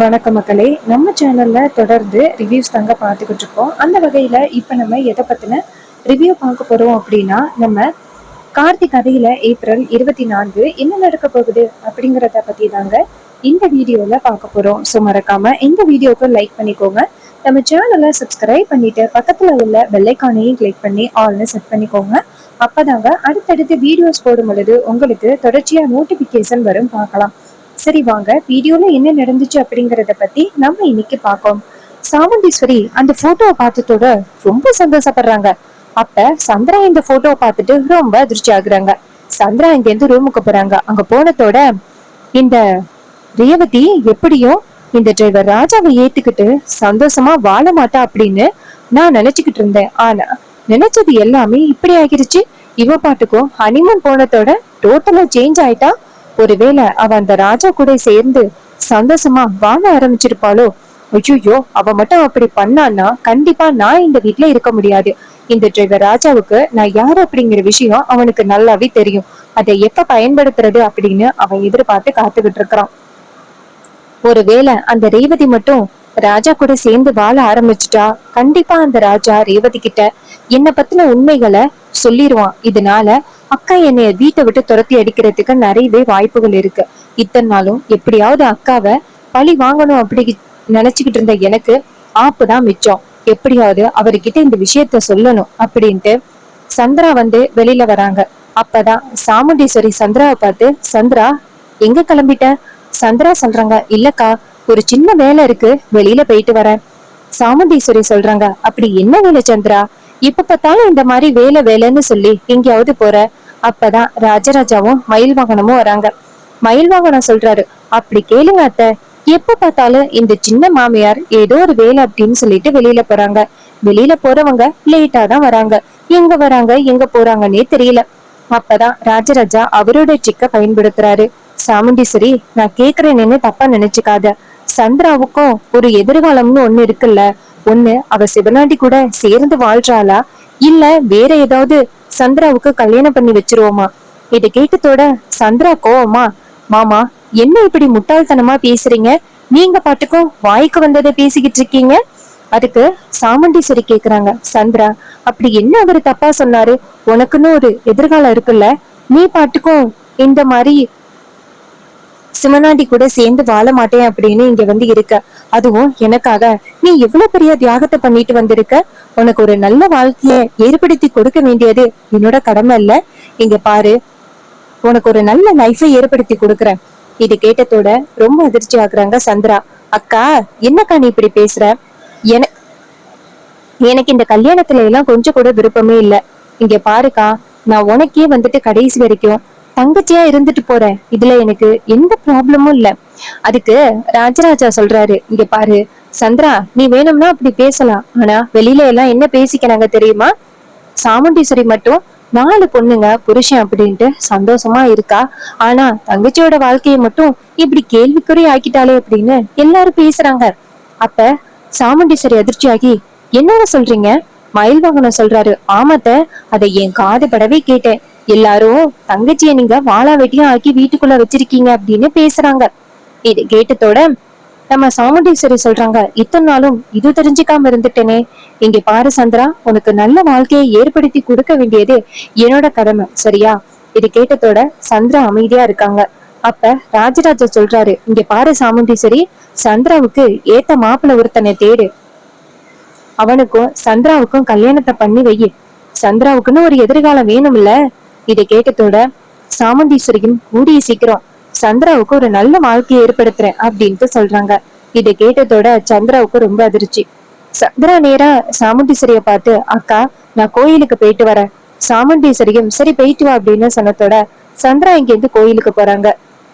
வணக்கம் மக்களே, நம்ம சேனல்ல தொடர்ந்து ரிவ்யூஸ் தாங்க பார்த்துக்கிட்டு இருக்கோம். அந்த வகையில இப்ப நம்ம எதை பத்தின ரிவ்யூ பார்க்க போறோம் அப்படின்னா, நம்ம கார்த்திக் கதையில ஏப்ரல் 24 என்ன நடக்க போகுது அப்படிங்கிறத பத்தி தாங்க இந்த வீடியோல பார்க்க போறோம். ஸோ மறக்காம இந்த வீடியோக்கு லைக் பண்ணிக்கோங்க. நம்ம சேனலை சப்ஸ்கிரைப் பண்ணிட்டு பக்கத்துல உள்ள பெல்லைக்கானையும் கிளிக் பண்ணி ஆல்னு செட் பண்ணிக்கோங்க. அப்பதாங்க அடுத்தடுத்து வீடியோஸ் போடும் பொழுது உங்களுக்கு தொடர்ச்சியா நோட்டிபிகேஷன் வரும், பார்க்கலாம். சரி வாங்க வீடியோல என்ன நடந்துச்சு அப்படிங்கறத பத்தி நம்ம இன்னைக்கு பார்ப்போம். சாமுண்டீஸ்வரி அந்த போட்டோவை பார்த்ததோட ரொம்ப சந்தோஷப்படுறாங்க. அப்ப சந்திரா இந்த போட்டோவை பார்த்துட்டு ரொம்ப அதிர்ச்சி ஆகுறாங்க. சந்திரா இங்க இருந்து ரூமுக்கு போறாங்க. அங்க போனதோட இந்த ரேவதி எப்படியும் இந்த டிரைவர் ராஜாவை ஏத்துக்கிட்டு சந்தோஷமா வாழ மாட்டா அப்படின்னு நான் நினைச்சுக்கிட்டு இருந்தேன். ஆனா நினைச்சது எல்லாமே இப்படி ஆகிருச்சு. இவ பாட்டுக்கும் ஹனிமூன் போனதோட டோட்டலா சேஞ்ச் ஆயிட்டா. ஒருவேளை அவ அந்த ராஜா கூட சேர்ந்து சந்தோஷமா வாழ ஆரம்பிச்சிருப்பாளோ? ஐயோ, அவ மட்டும் அப்படி பண்ணான்னா கண்டிப்பா நான் இந்த வீட்டுல இருக்க முடியாது. இந்த டிரைவர் ராஜாவுக்கு நான் யாரு அப்படிங்கிற விஷயம் அவனுக்கு நல்லாவே தெரியும். அதை எப்ப பயன்படுத்துறது அப்படின்னு அவன் எதிர்பார்த்து காத்துக்கிட்டு இருக்கிறான். ஒருவேளை அந்த ரேவதி மட்டும் ராஜா கூட சேர்ந்து வாழ ஆரம்பிச்சுட்டா கண்டிப்பா அந்த ராஜா ரேவதி கிட்ட என்ன பத்தின உண்மைகளை சொல்லிடுவான். இதனால அக்கா என்னைய வீட்டை விட்டு துரத்தி அடிக்கிறதுக்கு நிறையவே வாய்ப்புகள் இருக்கு. இத்தனை நாளும் எப்படியாவது அக்காவை பழி வாங்கணும் அப்படி நினைச்சுக்கிட்டு இருந்த எனக்கு ஆப்புதான் மிச்சம். எப்படியாவது அவர்கிட்ட இந்த விஷயத்த சொல்லணும் அப்படின்ட்டு சந்திரா வந்து வெளியில வராங்க. அப்பதான் சாமுண்டீஸ்வரி சந்திராவை பார்த்து, சந்திரா எங்க கிளம்பிட்ட? சந்திரா சொல்றாங்க, இல்லக்கா ஒரு சின்ன வேலை இருக்கு, வெளியில போயிட்டு வரேன். சாமுண்டீஸ்வரி சொல்றாங்க, அப்படி என்ன வேலை சந்திரா? இப்ப பார்த்தாலும் இந்த மாதிரி வேலை வேலைன்னு சொல்லி எங்கேயாவது போற? அப்பதான் ராஜராஜாவும் மயில் வாகனமும் வராங்க. மயில் வாகனம் சொல்றாரு, அப்படி கேளுங்க அத்தை, எப்ப பார்த்தாலும் இந்த சின்ன மாமியார் ஏதோ ஒரு வேலை அப்படின்னு சொல்லிட்டு வெளியில போறாங்க. வெளியில போறவங்க லேட்டா தான் வராங்க. எங்க வராங்க எங்க போறாங்கன்னே தெரியல. அப்பதான் ராஜராஜா அவரோட சிக்க பயன்படுத்துறாரு. சாமுண்டீஸ்வரி, நான் கேக்குறேன்னு தப்பா நினைச்சுக்காத. சந்திராவுக்கும் ஒரு எதிர்காலம்னு ஒண்ணு இருக்குல்ல. ஒண்ணு அவ சிவனாண்டி கூட சேர்ந்து வாழ்றாளா, இல்ல வேற ஏதாவது சந்திராவுக்கு கல்யாணம் பண்ணி வச்சிருவோமா? இதை கேட்டதோட சந்திரா கோவமா, மாமா என்ன இப்படி முட்டாள்தனமா பேசுறீங்க? நீங்க பாட்டுக்கும் வாய்க்கு வந்ததை பேசிக்கிட்டு இருக்கீங்க. அதுக்கு சாமுண்டீஸ்வரி கேக்குறாங்க, சந்திரா அப்படி என்ன அவரு தப்பா சொன்னாரு? உனக்குன்னு ஒரு எதிர்காலம் இருக்குல்ல. நீ பாட்டுக்கும் இந்த மாதிரி சிவனாண்டி கூட சேர்ந்து வாழ மாட்டேன் அப்படின்னு இங்க வந்து இருக்க. அதுவும் எனக்காக நீ எவ்வளவு பெரிய தியாகத்தை பண்ணிட்டு வந்திருக்க. உனக்கு ஒரு நல்ல வாழ்க்கைய ஏற்படுத்தி கொடுக்க வேண்டியது என்னோட கடமை இல்ல? இங்க பாரு, உனக்கு ஒரு நல்ல லைஃபை ஏற்படுத்தி கொடுக்குறேன். இது கேட்டதோட ரொம்ப அதிர்ச்சி ஆகுறாங்க சந்திரா. அக்கா என்னக்கா நீ இப்படி பேசுற? எனக்கு இந்த கல்யாணத்துல எல்லாம் கொஞ்சம் கூட விருப்பமே இல்ல. இங்க பாருக்கா, நான் உனக்கே வந்துட்டு கடைசி வரைக்கும் தங்கச்சியா இருந்துட்டு போறேன். இதுல எனக்கு எந்த ப்ராப்ளமும் இல்ல. அதுக்கு ராஜராஜா சொல்றாரு, இங்க பாரு சந்திரா, நீ வேணும்னா அப்படி பேசலாம், ஆனா வெளியில எல்லாம் என்ன பேசிக்கிறாங்க தெரியுமா? சாமுண்டீஸ்வரி மட்டும் 4 பொண்ணுங்க புருஷன் அப்படின்ட்டு சந்தோஷமா இருக்கா. ஆனா தங்கச்சியோட வாழ்க்கையை மட்டும் இப்படி கேள்விக்குறி ஆக்கிட்டாலே அப்படின்னு எல்லாரும் பேசுறாங்க. அப்ப சாமுண்டீஸ்வரி அதிர்ச்சியாகி, என்னன்னு சொல்றீங்க? மயில் வாகனம் சொல்றாரு, ஆமாத்த, அதை என் காது படவே கேட்டேன். எல்லாரும் தங்கச்சிய நீங்க வாழா வெட்டியா ஆக்கி வீட்டுக்குள்ள வச்சிருக்கீங்க அப்படின்னு பேசுறாங்க. இது கேட்டதோட நம்ம சாமுண்டீஸ்வரி சொல்றாங்க, இத்தனை நாளும் இது தெரிஞ்சுக்காம இருந்துட்டேனே. இங்க பாரு சந்திரா, உனக்கு நல்ல வாழ்க்கையை ஏற்படுத்தி கொடுக்க வேண்டியது என்னோட கடமை, சரியா? இது கேட்டதோட சந்திரா அமைதியா இருக்காங்க. அப்ப ராஜராஜா சொல்றாரு, இங்க பாரு சாமுண்டீஸ்வரி, சந்திராவுக்கு ஏத்த மாப்பிள்ள ஒருத்தனை தேடு. அவனுக்கும் சந்திராவுக்கும் கல்யாணத்தை பண்ணி வை. சந்திராவுக்குன்னு ஒரு எதிர்காலம் வேணும்ல. இதை கேட்டதோட சாமுண்டீஸ்வரியும் கூடிய சீக்கிரம் சந்திராவுக்கு ஒரு நல்ல வாழ்க்கையை ஏற்படுத்துறேன் அப்படின்ட்டு சொல்றாங்க. இதை கேட்டதோட சந்திராவுக்கு ரொம்ப அதிர்ச்சி. சந்திரா நேரா சாமுண்டீஸ்வரிய பார்த்து, அக்கா நான் கோயிலுக்கு போயிட்டு வரேன். சாமுண்டீஸ்வரியும் சரி போயிட்டு வா அப்படின்னு சொன்னதோட சந்திரா இங்க இருந்து கோயிலுக்கு போறாங்க.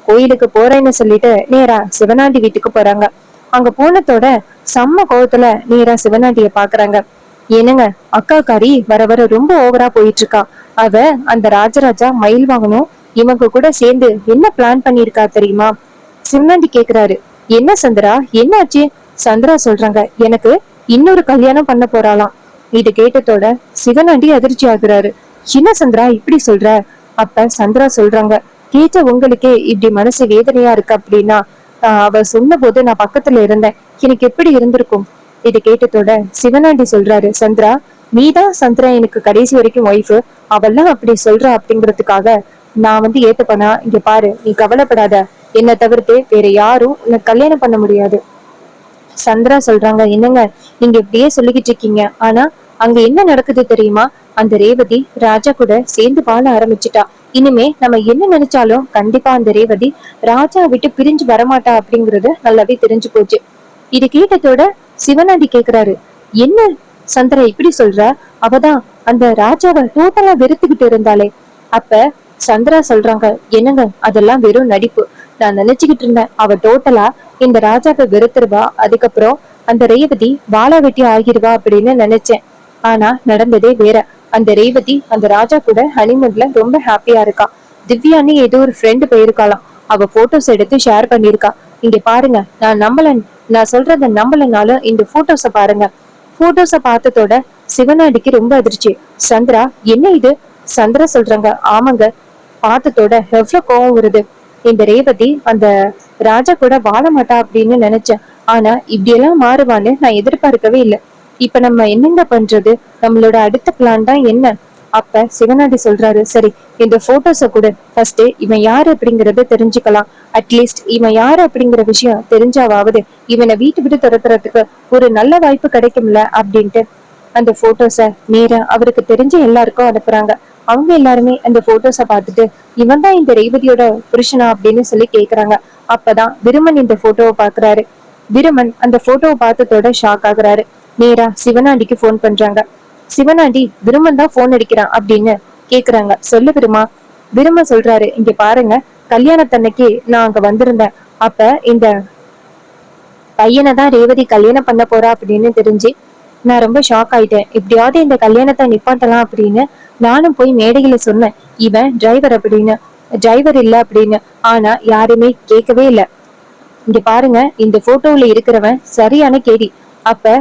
கோயிலுக்கு போறேன்னு சொல்லிட்டு நேரா சிவனாண்டி வீட்டுக்கு போறாங்க. அங்க போனதோட செம்ம கோவத்துல நேரா சிவனாண்டிய பாக்குறாங்க. என்னங்க, அக்காக்காரி வர வர ரொம்ப ஓவரா போயிட்டு இருக்கா. அவ அந்த ராஜராஜா மயில் வாங்கணும் இவங்க கூட சேர்ந்து என்ன பிளான் பண்ணிருக்கா தெரியுமா? சிவனாண்டி கேக்குறாரு, என்ன சந்திரா என்னாச்சு? சந்திரா சொல்றாங்க, எனக்கு இன்னொரு கல்யாணம் பண்ண போறாளாம். இது கேட்டதோட சிவனாண்டி அதிர்ச்சி ஆகுறாரு. என்ன சந்திரா இப்படி சொல்ற? அப்ப சந்திரா சொல்றாங்க, கேட்ட உங்களுக்கே இப்படி மனசு வேதனையா இருக்கு அப்படின்னா அவ சொன்ன போது நான் பக்கத்துல இருந்தேன், எனக்கு எப்படி இருந்திருக்கும். இது கேட்டதோட சிவனாண்டி சொல்றாரு, சந்திரா, நீதான் சந்திரா எனக்கு கடைசி வரைக்கும் ஒய்ஃபு, அவெல்லாம் அப்படி சொல்றா அப்படிங்கிறதுக்காக நான் ஏத்துப்பனா. இங்க பாரு, நீ கவலைப்படாத, என்னை தவிர்த்து வேற யாரும் உன்னை கல்யாணம் பண்ண முடியாது. சந்திரா சொல்றாங்க, என்னங்க நீங்க இப்படியே சொல்லிக்கிட்டு இருக்கீங்க, ஆனா அங்க என்ன நடக்குது தெரியுமா? அந்த ரேவதி ராஜா கூட சேர்ந்து வாழ ஆரம்பிச்சுட்டா. இனிமே நம்ம என்ன நினைச்சாலும் கண்டிப்பா அந்த ரேவதி ராஜா விட்டு பிரிஞ்சு வரமாட்டா அப்படிங்கறது நல்லாவே தெரிஞ்சு போச்சு. இது கேட்டதோட சிவனாண்டி கேக்குறாரு, என்ன சந்திரா இப்படி சொல்ற? அவதான் அந்த ராஜாவை டோட்டலா வெறுத்துக்கிட்டு இருந்தாளே. அப்ப சந்திரா சொல்றாங்க, என்னங்க அதெல்லாம் வெறும் நடிப்பு. நான் நினைச்சுக்கிட்டு இருந்தேன் அவ டோட்டலா இந்த ராஜாவை வெறுத்துருவா, அதுக்கப்புறம் அந்த ரேவதி வாழா வெட்டி ஆகிருவா அப்படின்னு நினைச்சேன். ஆனா நடந்ததே வேற. அந்த ரேவதி அந்த ராஜா கூட ஹனிமூன்ல ரொம்ப ஹாப்பியா இருக்கா. திவ்யான்னு ஏதோ ஒரு ஃப்ரெண்டு போயிருக்காளாம், அவ போட்டோஸ் எடுத்து ஷேர் பண்ணிருக்கா. இங்க பாருங்க, நான் சொல்றத நம்பலனாலும் இந்த போட்டோஸ பாருங்க. போட்டோஸ பார்த்ததோட சிவனாடிக்கு ரொம்ப அதிர்ச்சி. சந்திரா, என்ன இது? சந்திரா சொல்றாங்க, ஆமாங்க, பார்த்ததோட எவ்வளவு கோவம் வருது. இந்த ரேவதி அந்த ராஜா கூட வாழ மாட்டா அப்படின்னு நினைச்சேன், ஆனா இப்படி எல்லாம் மாறுவான்னு நான் எதிர்பார்க்கவே இல்லை. இப்ப நம்ம என்னங்க பண்றது? நம்மளோட அடுத்த பிளான் தான் என்ன? அப்ப சிவனாடி சொல்றாரு, சரி இந்த போட்டோஸ கூட ஃபர்ஸ்ட் இவன் யாரு அப்படிங்கறத தெரிஞ்சுக்கலாம். அட்லீஸ்ட் இவன் யாரு அப்படிங்கிற விஷயம் தெரிஞ்சாவது இவனை வீட்டு விட்டு துரத்துறதுக்கு ஒரு நல்ல வாய்ப்பு கிடைக்கும்ல அப்படின்ட்டு அந்த போட்டோஸ நேரா அவருக்கு தெரிஞ்ச எல்லாருக்கும் அனுப்புறாங்க. அவங்க எல்லாருமே அந்த போட்டோஸ பார்த்துட்டு, இவன் தான் இந்த ரேவதியோட புருஷனா அப்படின்னு சொல்லி கேக்குறாங்க. அப்பதான் விருமன் இந்த போட்டோவை பாக்குறாரு. விருமன் அந்த போட்டோவை பார்த்ததோட ஷாக் ஆகுறாரு. நேரா சிவனாண்டிக்கு போன் பண்றாங்க. சிவனாண்டி, விருமன் தான் போன் அடிக்கிறான் அப்படின்னு கேக்குறாங்க. சொல்லு விருமா. விரும சொல்றாரு, இங்க பாருங்க, கல்யாணத்தன்னைக்கு நான் அங்க வந்திருந்தேன். அப்ப இந்த பையனை தான் ரேவதி கல்யாணம் பண்ண போறா அப்படின்னு தெரிஞ்சு நான் ரொம்ப ஷாக் ஆயிட்டேன். எப்படியாவது இந்த கல்யாணத்தை நிப்பாட்டலாம் அப்படின்னு நானும் போய் மேடையில சொன்னேன், இவன் டிரைவர் அப்படின்னு, டிரைவர் இல்ல அப்படின்னு. ஆனா யாருமே கேட்கவே இல்லை. இங்க பாருங்க, இந்த போட்டோல இருக்கிறவன் சரியான கேடி. அப்ப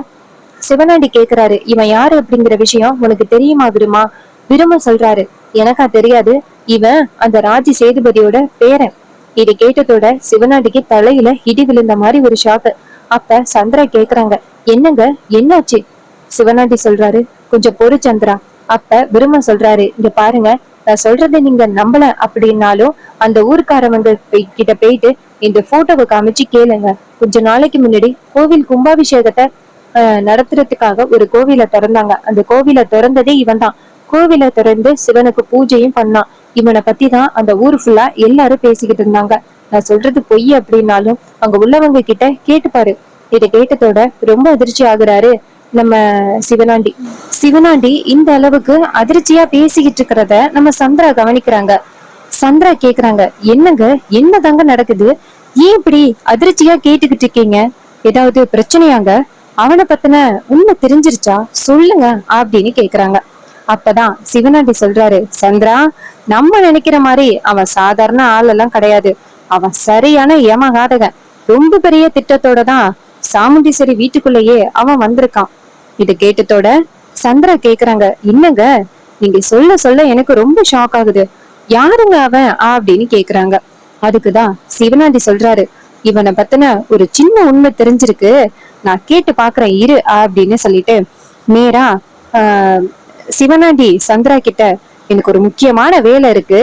சிவனாண்டி கேக்குறாரு, இவன் யாரு அப்படிங்கிற விஷயம் உனக்கு தெரியுமா விருமா? விரும சொல்றாரு, எனக்கா தெரியாது, இவன் அந்த ராஜி சேதுபதியோட பேரன். இதை கேட்டதோட சிவனாண்டிக்கு தலையில இடி விழுந்த மாதிரி ஒரு ஷாக்கு. அப்ப சந்திரா கேக்குறாங்க, என்னங்க என்னாச்சு? சிவனாண்டி சொல்றாரு, கொஞ்சம் பொறு சந்திரா. அப்ப விரும சொல்றாரு, இங்க பாருங்க, நான் சொல்றதை நீங்க நம்பல அப்படின்னாலும் அந்த ஊருக்காரவங்க கிட்ட போயிட்டு இந்த போட்டோவை காமிச்சு கேளுங்க. கொஞ்ச நாளைக்கு முன்னாடி கோவில் கும்பாபிஷேகத்தை நடத்துறதுக்காக ஒரு கோவிலை திறந்தாங்க. அந்த கோவிலை திறந்ததே இவன் தான். கோவிலை திறந்து சிவனுக்கு பூஜையும் பண்ணான். இவனை பத்தி தான் அந்த ஊர் ஃபுல்லா எல்லாரும் பேசிக்கிட்டு இருந்தாங்க. நான் சொல்றது பொய் அப்படின்னாலும் அங்க உள்ளவங்க கிட்ட கேட்டுப்பாரு. இதை கேட்டதோட ரொம்ப அதிர்ச்சி ஆகுறாரு நம்ம சிவனாண்டி. சிவனாண்டி இந்த அளவுக்கு அதிர்ச்சியா பேசிக்கிட்டு இருக்கிறத நம்ம சந்திரா கவனிக்கிறாங்க. சந்திரா கேக்குறாங்க, என்னங்க என்னதாங்க நடக்குது? ஏன் இப்படி அதிர்ச்சியா கேட்டுக்கிட்டு இருக்கீங்க? ஏதாவது பிரச்சனையாங்க? அவனை பத்தின உண்மை தெரிஞ்சிருச்சா சொல்லுங்க அப்படின்னு கேக்குறாங்க. அப்பதான் சிவனாண்டி சொல்றாரு, சந்திரா, நம்ம நினைக்கிற மாதிரி அவன் சாதாரண ஆள் எல்லாம் கிடையாது. அவன் சரியான ஏமாகாதவன். ரொம்ப பெரிய திட்டத்தோட தான் சாமுண்டீஸ்வரி வீட்டுக்குள்ளேயே அவன் வந்திருக்கான். இது கேட்டதோட சந்திரா கேக்குறாங்க, என்னங்க நீங்க சொல்ல சொல்ல எனக்கு ரொம்ப ஷாக் ஆகுது. யாருங்க அவன் அப்படின்னு கேக்குறாங்க. அதுக்குதான் சிவனாண்டி சொல்றாரு, இவனை பத்தின ஒரு சின்ன உண்மை தெரிஞ்சிருக்கு, நான் கேட்டு பாக்குறேன் இரு அப்படின்னு சொல்லிட்டு நேரா சிவனாண்டி சந்திரா கிட்ட, எனக்கு ஒரு முக்கியமான வேலை இருக்கு,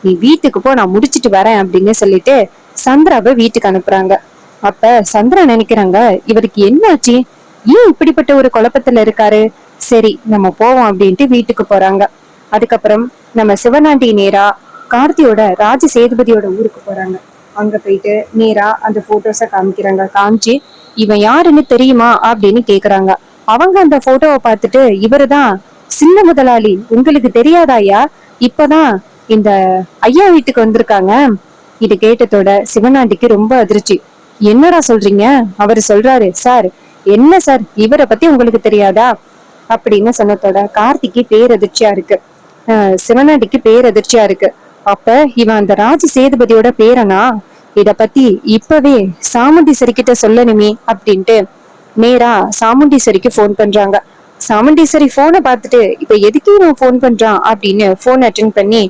நீ வீட்டுக்கு போ, நான் முடிச்சிட்டு வரேன் அப்படின்னு சொல்லிட்டு சந்திராவை வீட்டுக்கு அனுப்புறாங்க. அப்ப சந்திரா நினைக்கிறாங்க, இவருக்கு என்னாச்சு, ஏன் இப்படிப்பட்ட ஒரு குழப்பத்துல இருக்காரு, சரி நம்ம போவோம் அப்படின்ட்டு வீட்டுக்கு போறாங்க. அதுக்கப்புறம் நம்ம சிவனாண்டி நேரா கார்த்தியோட ராஜ சேதுபதியோட ஊருக்கு போறாங்க. அங்க போயிட்டு நேரா அந்த போட்டோஸ காமிக்கிறாங்க. காமிச்சு, இவன் யாருன்னு தெரியுமா அப்படின்னு கேக்குறாங்க. அவங்க அந்த போட்டோவை பார்த்துட்டு, இவருதான் சின்ன முதலாளி, உங்களுக்கு தெரியாதாயா, இப்பதான் இந்த ஐயா வீட்டுக்கு வந்திருக்காங்க. இது கேட்டதோட சிவனாண்டிக்கு ரொம்ப அதிர்ச்சி. என்னடா சொல்றீங்க? அவரு சொல்றாரு, சார் என்ன சார், இவரை பத்தி உங்களுக்கு தெரியாதா அப்படின்னு சொன்னதோட கார்த்திக்கு பேரதிர்ச்சியா இருக்கு. சிவனாண்டிக்கு பேரதிர்ச்சியா இருக்கு. அப்ப இவன் அந்த ராஜ சேதுபதியோட பேரனா? இத பத்தி இப்பவே சாமுண்டீஸ்வரி கிட்ட சொல்லணுமே அப்படின்ட்டு நேரா சாமுண்டீஸ்வரிக்கு போன் பண்றாங்க. சாமுண்டீஸ்வரி போனை பார்த்துட்டு, இப்ப எதுக்கு இவன் போன் பண்றான் அப்படின்னு போன் அட்டென்ட் பண்ணி,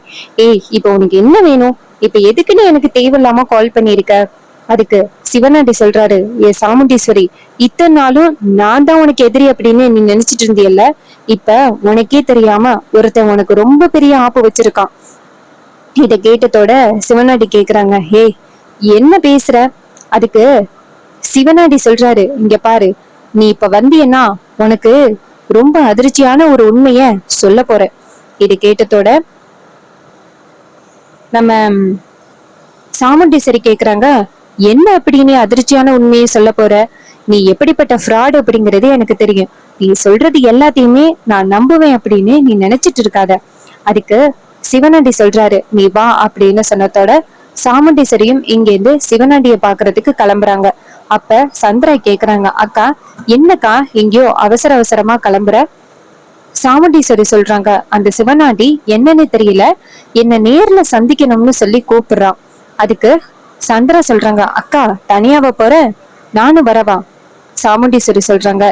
ஏய் இப்ப உனக்கு என்ன வேணும், இப்ப எதுக்குன்னு எனக்கு தேவையில்லாம கால் பண்ணிருக்க அதுக்கு சிவனாண்டி சொல்றாரு, ஏ சாமுண்டீஸ்வரி, இத்தனை நாளும் நான் தான் உனக்கு எதிரி அப்படின்னு நீ நினைச்சிட்டு இருந்தியல்ல, இப்ப உனக்கே தெரியாம ஒருத்தன் உனக்கு ரொம்ப பெரிய ஆப்பு வச்சிருக்கான். இத கேட்டதோட சிவனாண்டி கேக்குறாங்க, ஹே என்ன பேசுற? அதுக்கு சிவனாண்டி சொல்றாரு, இங்க பாரு, நீ இப்ப வந்தியன்னா உனக்கு ரொம்ப அதிர்ச்சியான ஒரு உண்மைய சொல்ல போற. இது கேட்டதோட நம்ம சாமுண்டீஸ்வரி கேக்குறாங்க, என்ன அப்படின்னு அதிர்ச்சியான உண்மையை சொல்ல போற? நீ எப்படிப்பட்ட ஃப்ராட் அப்படிங்கறது எனக்கு தெரியும். நீ சொல்றது எல்லாத்தையுமே நான் நம்புவேன் அப்படின்னு நீ நினைச்சிட்டு இருக்காத. அதுக்கு சிவனாண்டி சொல்றாரு, நீ வா அப்படின்னு சொன்னதோட சாமுண்டீஸ்வரியும் இங்க இருந்து சிவனாண்டிய பாக்குறதுக்கு கிளம்புறாங்க. அப்ப சந்திரா கேக்குறாங்க, அக்கா என்னக்கா எங்கேயோ அவசர அவசரமா கிளம்புற? சாமுண்டீஸ்வரி சொல்றாங்க, அந்த சிவனாண்டி என்னன்னு தெரியல, என்ன நேர்ல சந்திக்கணும்னு சொல்லி கூப்பிடுறான். அதுக்கு சந்திரா சொல்றாங்க, அக்கா தனியாவ போற? நானும் வரவா? சாமுண்டீஸ்வரி சொல்றாங்க,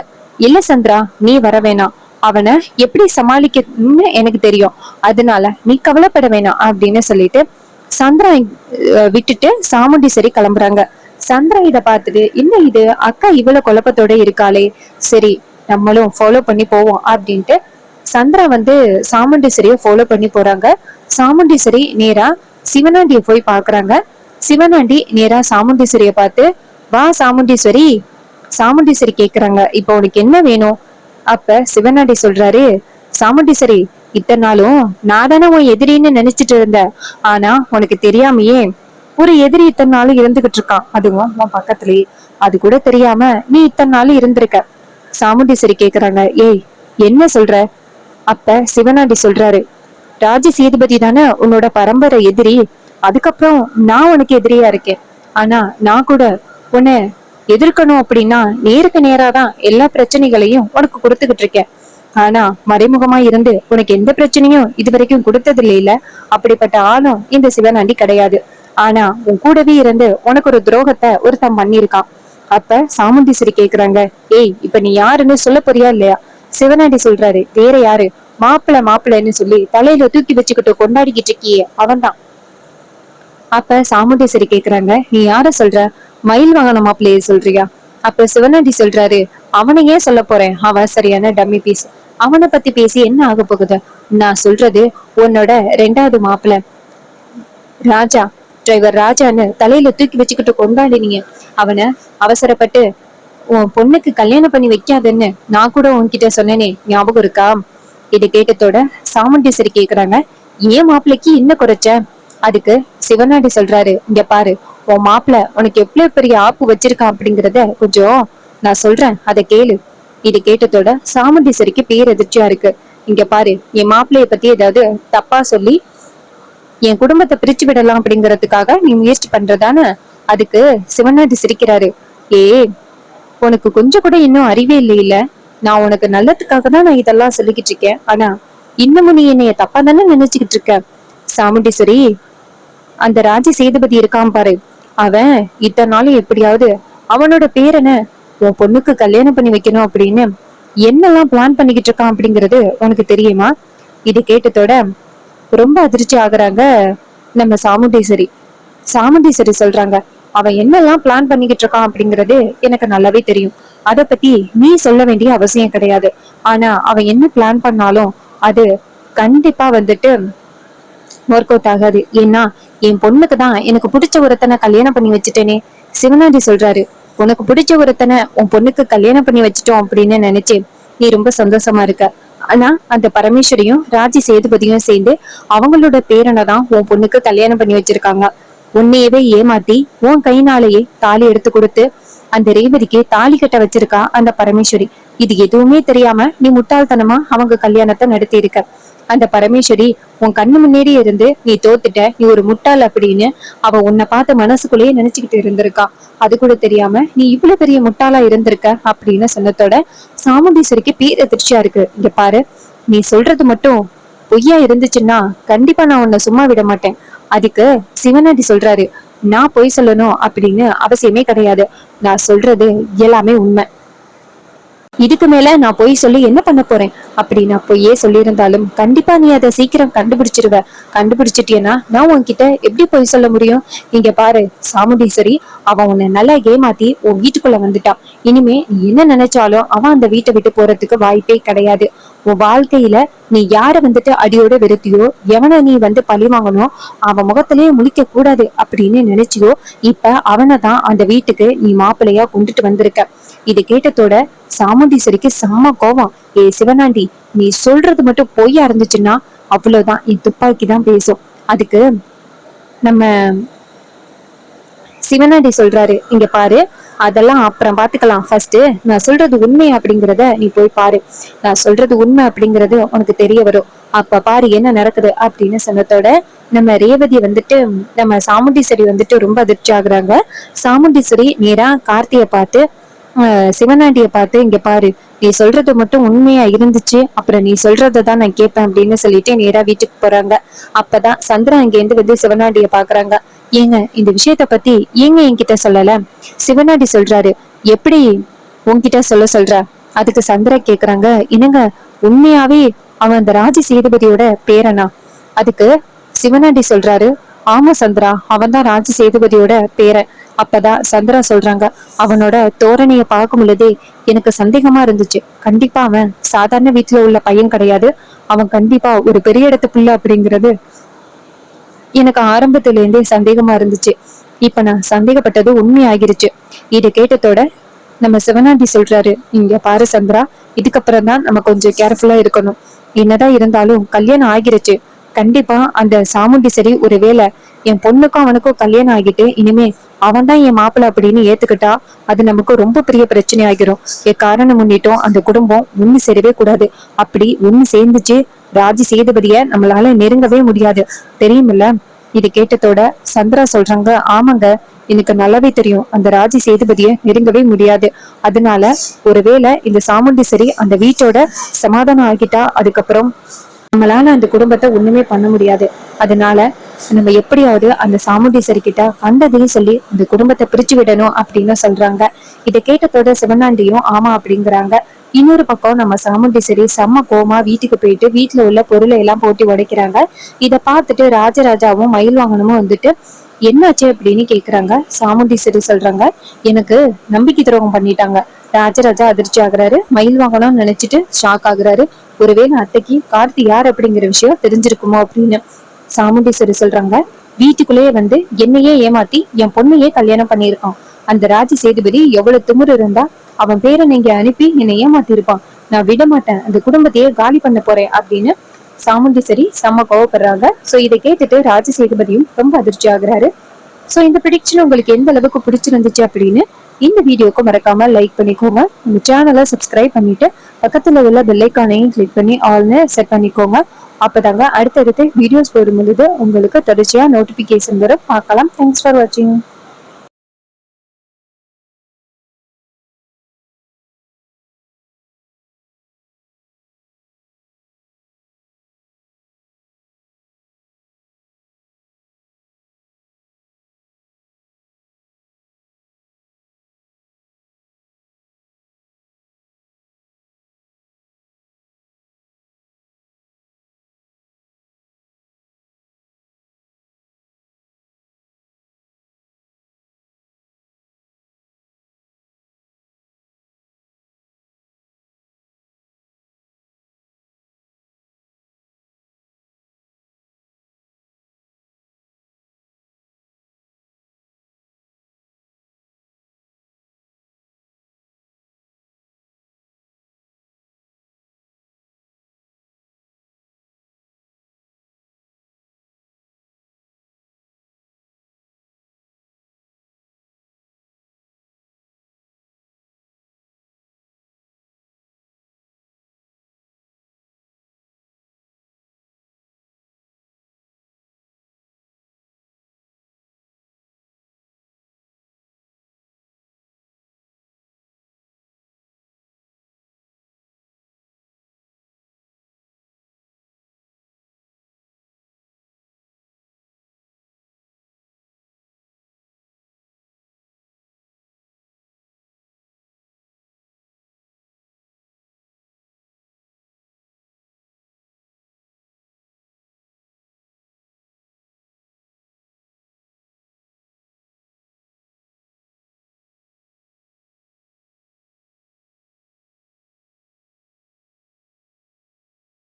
இல்ல சந்திரா, நீ வர வேணாம். அவனை எப்படி சமாளிக்கணும்னு எனக்கு தெரியும், அதனால நீ கவலைப்பட வேணாம் அப்படின்னு சொல்லிட்டு சந்திரா விட்டுட்டு சாமுண்டீஸ்வரி கிளம்புறாங்க. சந்திரா இத பார்த்துட்டு, என்ன இது அக்கா இவ்வளவு குழப்பத்தோட இருக்காளே, சரி நம்மளும் ஃபாலோ பண்ணி போவோம் அப்படின்ட்டு சந்திரா சாமுண்டீஸ்வரிய ஃபாலோ பண்ணி போறாங்க. சாமுண்டீஸ்வரி நேரா சிவனாண்டிய போய் பாக்குறாங்க. சிவனாண்டி நேரா சாமுண்டீஸ்வரிய பார்த்து, வா சாமுண்டீஸ்வரி. சாமுண்டீஸ்வரி கேக்குறாங்க, இப்ப உனக்கு என்ன வேணும்? அப்ப சிவனாண்டி சொல்றாரு, சாமுண்டீஸ்வரி, இத்தனை நாளும் நான் தானே உன் எதிரின்னு நினைச்சிட்டு இருந்தேன். ஆனா உனக்கு தெரியாமையே ஒரு எதிரி இத்தனை நாளும் இருந்துகிட்டு இருக்கான், அதுவும் உன் பக்கத்துலயே. அது கூட தெரியாம நீ இத்தனை நாளும் இருந்திருக்க. சாமுண்டீஸ்வரி கேக்குறாங்க, ஏய் என்ன சொல்ற? அப்ப சிவனாண்டி சொல்றாரு, ராஜ சேதுபதி தானே உன்னோட பரம்பரை எதிரி, அதுக்கப்புறம் நான் உனக்கு எதிரியா இருக்கேன். ஆனா நான் கூட உன்னை எதிர்க்கணும் அப்படின்னா நேருக்கு நேராதான் எல்லா பிரச்சனைகளையும் உனக்கு கொடுத்துக்கிட்டு இருக்கேன். ஆனா மறைமுகமா இருந்து உனக்கு எந்த பிரச்சனையும் இது வரைக்கும் கொடுத்தது இல்ல. அப்படிப்பட்ட ஆளும் இந்த சிவனாண்டி கிடையாது. ஆனா உன் கூடவே இருந்து உனக்கு ஒரு துரோகத்தை ஒருத்தன் பண்ணிருக்கான். அப்ப சாமுண்டீஸ்வரி கேக்குறாங்க, ஏய் இப்ப நீ யாருன்னு சொல்ல போறியா இல்லையா? சிவனாண்டி சொல்றாரு, வேற யாரு, மாப்பிள்ள மாப்பிள்ளன்னு சொல்லி தலையில தூக்கி வச்சுக்கிட்டு கொண்டாடிக்கிட்டு இருக்கியே அவன்தான். அப்ப சாமுண்டீஸ்வரி கேக்குறாங்க, நீ யார சொல்ற? மயில் வாகன மாப்பிள்ளைய சொல்றியா? அப்ப சிவனாண்டி சொல்றாரு, அவனை ஏன் சொல்ல போறேன், அவன் சரியான டம்மி பீஸ். அவனை பத்தி பேசி என்ன ஆக போகுது? நான் சொல்றது உன்னோட ரெண்டாவது மாப்பிள்ள ராஜா, டிரைவர் ராஜான்னு தலையில தூக்கி வச்சுக்கிட்டு கொண்டாடினீங்க. அவனை அவசரப்பட்டு உன் பொண்ணுக்கு கல்யாணம் பண்ணி வைக்காதுன்னு நான் கூட உன்கிட்ட சொன்னேனே, ஞாபகம் இருக்கா? இது கேட்டதோட சாமுண்டீஸ்வரி கேக்குறாங்க, ஏன் மாப்பிள்ளைக்கு என்ன குறைச்ச? அதுக்கு சிவனாண்டி சொல்றாரு, இங்க பாரு, உன் மாப்பிள்ள உனக்கு எவ்வளவு பெரிய ஆப்பு வச்சிருக்கான் அப்படிங்கறத கொஞ்சம் நான் சொல்றேன், அதை கேளு. இது கேட்டதோட சாமுண்டீஸ்வரிக்கு பேரெதிர்ச்சியா இருக்கு. இங்க பாரு, என் மாப்பிள்ளைய பத்தி ஏதாவது தப்பா சொல்லி என் குடும்பத்தை பிரிச்சு விடலாம் அப்படிங்கறதுக்காக நீ முயற்சி பண்றதானே? அதுக்கு சிவனாண்டி சிரிக்கிறாரு, ஏ உனக்கு கொஞ்சம் கூட இன்னும் அறிவே இல்ல. நான் உனக்கு நல்லதுக்காக தான் நான் இதெல்லாம் சொல்லிக்கிட்டு இருக்கேன். ஆனா இன்னமும் நீ என்னைய தப்பா தானே நினைச்சுக்கிட்டு இருக்க. சாமுண்டீஸ்வரி, அந்த ராஜ சேதுபதி இருக்கான் பாரு, அவன் இத்தனை நாளும் எப்படியாவது அவனோட பேரனை உன் பொண்ணுக்கு கல்யாணம் பண்ணி வைக்கணும் அப்படின்னு என்னெல்லாம் பிளான் பண்ணிக்கிட்டு இருக்கான் அப்படிங்கறது உனக்கு தெரியுமா? இது கேட்டதோட ரொம்ப அதிர்ச்சி ஆகுறாங்க நம்ம சாமுண்டீஸ்வரி. சாமுண்டீஸ்வரி சொல்றாங்க, அவன் என்னெல்லாம் பிளான் பண்ணிக்கிட்டு இருக்கான் அப்படிங்கறது எனக்கு நல்லாவே தெரியும். அத பத்தி நீ சொல்ல வேண்டிய அவசியம் கிடையாது. ஆனா அவன் என்ன பிளான் பண்ணாலும் அது கண்டிப்பா ஒர்க் அவுட் ஆகாது. ஏன்னா என் பொண்ணுக்கு தான் எனக்கு பிடிச்ச ஒருத்தனை கல்யாணம் பண்ணி வச்சுட்டேனே. சிவனாண்டி சொல்றாரு, உனக்கு பிடிச்ச ஒருத்தனை உன் பொண்ணுக்கு கல்யாணம் பண்ணி வச்சுட்டோம் அப்படின்னு நினைச்சு நீ ரொம்ப சந்தோஷமா இருக்க. ஆனா அந்த பரமேஸ்வரியும் ராஜி சேதுபதியும் சேர்ந்து அவங்களோட பேரனை தான் உன் பொண்ணுக்கு கல்யாணம் பண்ணி வச்சிருக்காங்க. உன்னையவே ஏமாத்தி உன் கைனாலேயே தாலி எடுத்து கொடுத்து அந்த ரேவதிக்கு தாலி கட்ட வச்சிருக்கா அந்த பரமேஸ்வரி. இது எதுவுமே தெரியாம நீ முட்டாள்தனமா அவங்க கல்யாணத்தை நடத்தி இருக்க. அந்த பரமேஸ்வரி உன் கண்ணு முன்னேறி இருந்து நீ தோத்துட்ட, நீ ஒரு முட்டாள் அப்படின்னு அவ உன்னை பார்த்து மனசுக்குள்ளேயே நினைச்சுக்கிட்டு இருந்திருக்கா. அது கூட தெரியாம நீ இவ்வளவு பெரிய முட்டாளா இருந்திருக்க அப்படின்னு சொன்னதோட சாமுண்டீஸ்வரிக்கு பேரதிர்ச்சியா இருக்கு. இங்க பாரு, நீ சொல்றது மட்டும் பொய்யா இருந்துச்சுன்னா கண்டிப்பா நான் உன்னை சும்மா விட மாட்டேன். அதுக்கு சிவனாண்டி சொல்றாரு, நான் பொய் சொல்லணும் அப்படின்னு அவசியமே கிடையாது. நான் சொல்றது எல்லாமே உண்மை. இதுக்கு மேல நான் பொய் சொல்லி என்ன பண்ண போறேன்? அப்படி நான் பொய்யே சொல்லியிருந்தாலும் கண்டிப்பா நீ அதை சீக்கிரம் கண்டுபிடிச்சிருவ. கண்டுபிடிச்சிட்டியனா நான் உன்கிட்ட எப்படி பொய் சொல்ல முடியும்? இங்க பாரு சாமுண்டீஸ்வரி, அவன் உன்னை நல்லா ஏமாத்தி உன் வீட்டுக்குள்ள வந்துட்டான். இனிமே நீ என்ன நினைச்சாலும் அவன் அந்த வீட்டை விட்டு போறதுக்கு வாய்ப்பே கிடையாது. உன் வாழ்க்கையில நீ யார வந்துட்டு அடியோட வெறுத்தியோ, எவனை நீ வந்து பழி வாங்கணும், அவன் முகத்திலேயே முழிக்க கூடாது அப்படின்னு நினைச்சியோ, இப்ப அவனை தான் அந்த வீட்டுக்கு நீ மாப்பிள்ளையா கொண்டுட்டு வந்திருக்க. இது கேட்டதோட சாமுண்டீஸ்வரிக்கு செம்ம கோவம். ஏ சிவனாண்டி, நீ சொல்றது மட்டும் பொய்யா இருந்துச்சுன்னா அவ்வளவுதான், என் துப்பாக்கி தான் பேசும். அதுக்கு நம்ம சிவனாண்டி சொல்றாரு, இங்க பாரு, அதெல்லாம் அப்புறம் பாத்துக்கலாம். ஃபர்ஸ்ட் நான் சொல்றது உண்மை அப்படிங்கறத நீ போய் பாரு. நான் சொல்றது உண்மை அப்படிங்கறது உனக்கு தெரிய வரும். அப்ப பாரு என்ன நடக்குது அப்படின்னு சொன்னதோட நம்ம ரேவதி வந்துட்டு நம்ம சாமுண்டீஸ்வரி வந்துட்டு ரொம்ப அதிர்ச்சி ஆகுறாங்க. சாமுண்டீஸ்வரி நேரா கார்த்திய பார்த்து சிவனாண்டிய பார்த்து, இங்க பாரு, நீ சொல்றது மட்டும் உண்மையா இருந்துச்சு, அப்புறம் நீ சொல்றதான் நான் கேட்பேன் அப்படின்னு சொல்லிட்டு நேரா வீட்டுக்கு போறாங்க. அப்பதான் சந்திரா இங்க இருந்து வந்து சிவனாண்டிய பாக்குறாங்க. ஏங்க இந்த விஷயத்த பத்தி ஏங்க என்கிட்ட சொல்லல? சிவனாண்டி சொல்றாரு, எப்படி உன்கிட்ட சொல்ற? அதுக்கு சந்திரா கேக்குறாங்க, என்னங்க உண்மையாவே அவன் அந்த ராஜ சேதுபதியோட பேரனா? அதுக்கு சிவனாண்டி சொல்றாரு, ஆமா சந்திரா, அவன் தான் ராஜ சேதுபதியோட பேரன். அப்பதான் சந்திரா சொல்றாங்க, அவனோட தோரணைய பார்க்கும் பொழுதே எனக்கு சந்தேகமா இருந்துச்சு. கண்டிப்பா அவன் சாதாரண வீட்டுல உள்ள பையன் கிடையாது, அவன் கண்டிப்பா ஒரு பெரிய இடத்து புள்ள அப்படிங்கிறது எனக்கு ஆரம்பத்துல இருந்தே சந்தேகமா இருந்துச்சு. இப்ப நான் சந்தேகப்பட்டது உண்மை ஆகிருச்சு. இதை கேட்டதோட நம்ம சிவனாண்டி சொல்றாரு, இங்க பாரு சந்திரா, இதுக்கப்புறம் தான் நம்ம கொஞ்சம் கேர்ஃபுல்லா இருக்கணும். என்னதான் இருந்தாலும் கல்யாணம் ஆகிருச்சு. கண்டிப்பா அந்த சாமுண்டீஸ்வரி ஒருவேளை என் பொண்ணுக்கும் அவனுக்கும் கல்யாணம் ஆகிட்டு இனிமே அவன் தான் என் மாப்பிள்ள அப்படின்னு ஏத்துக்கிட்டா அது நமக்கு ரொம்ப பெரிய பிரச்சனை ஆகிரும். காரணம் முன்னிட்டும் அந்த குடும்பம் ஒண்ணு சேரவே கூடாது. அப்படி ஒண்ணு சேர்ந்துச்சு ராஜி சேதுபதிய நம்மளால நெருங்கவே முடியாது, தெரியுமில்ல? இது கேட்டதோட சந்திரா சொல்றாங்க, ஆமாங்க, எனக்கு நல்லாவே தெரியும் அந்த ராஜி சேதுபதிய நெருங்கவே முடியாது. அதனால ஒருவேளை இந்த சாமுண்டீஸ்வரி அந்த வீட்டோட சமாதானம் ஆகிட்டா அதுக்கப்புறம் நம்மளால அந்த குடும்பத்தை ஒண்ணுமே பண்ண முடியாது. அதனால நம்ம எப்படியாவது அந்த சாமுண்டீஸ்வரி கிட்ட கண்டதையும் சொல்லி அந்த குடும்பத்தை பிரிச்சு விடணும் அப்படின்னு சொல்றாங்க. இதை கேட்டதோட சிவனாண்டியும் ஆமா அப்படிங்கிறாங்க. இன்னொரு பக்கம் நம்ம சாமுண்டீஸ்வரி செம்ம கோமா வீட்டுக்கு போயிட்டு வீட்டுல உள்ள பொருளை எல்லாம் போட்டு உடைக்கிறாங்க. இதை பார்த்துட்டு ராஜராஜாவும் மயில் வாங்கனமும் வந்துட்டு என்னாச்சு அப்படின்னு கேக்குறாங்க. சாமுண்டீஸ்வரி சொல்றாங்க, எனக்கு நம்பிக்கை துரோகம் பண்ணிட்டாங்க. ராஜராஜா அதிர்ச்சி ஆகுறாரு. மயில் வாங்கணும்னு நினைச்சிட்டு ஷாக் ஆகுறாரு. ஒருவேளை அத்தைக்கு கார்த்தி யார் அப்படிங்கிற விஷயம் தெரிஞ்சிருக்குமோ அப்படின்னு. சாமுண்டீஸ்வரி சொல்றாங்க, வீட்டுக்குள்ளேயே வந்து என்னையே ஏமாத்தி என் பொண்ணையே கல்யாணம் பண்ணியிருக்கான். அந்த ராஜ சேதுபதி எவ்வளவு திமிரு இருந்தா அவன் பேரை நீங்க அனுப்பி என்னை ஏமாத்தி இருப்பான். நான் விட மாட்டேன், அந்த குடும்பத்தையே காலி பண்ண போறேன் அப்படின்னு சாமுண்டீஸ்வரி செம்ம கோவப்படுறாங்க. சோ இதை கேட்டுட்டு ராஜ சேதுபதியும் ரொம்ப அதிர்ச்சி ஆகுறாரு. சோ இந்த ப்ரெடிக்ஷன் உங்களுக்கு எந்த அளவுக்கு பிடிச்சிருந்துச்சு அப்படின்னு இந்த வீடியோக்கு மறக்காம லைக் பண்ணிக்கோங்க. நம்ம சேனலை சப்ஸ்கிரைப் பண்ணிட்டு பக்கத்துல உள்ள பெல் ஐகானையும் கிளிக் பண்ணி ஆல்னு செட் பண்ணிக்கோங்க. அப்பதாங்க அடுத்தடுத்து வீடியோஸ் போடும் பொழுது உங்களுக்கு தொடர்ச்சியா நோட்டிபிகேஷன் வரும். பார்க்கலாம். தேங்க்ஸ் ஃபார் வாட்சிங்.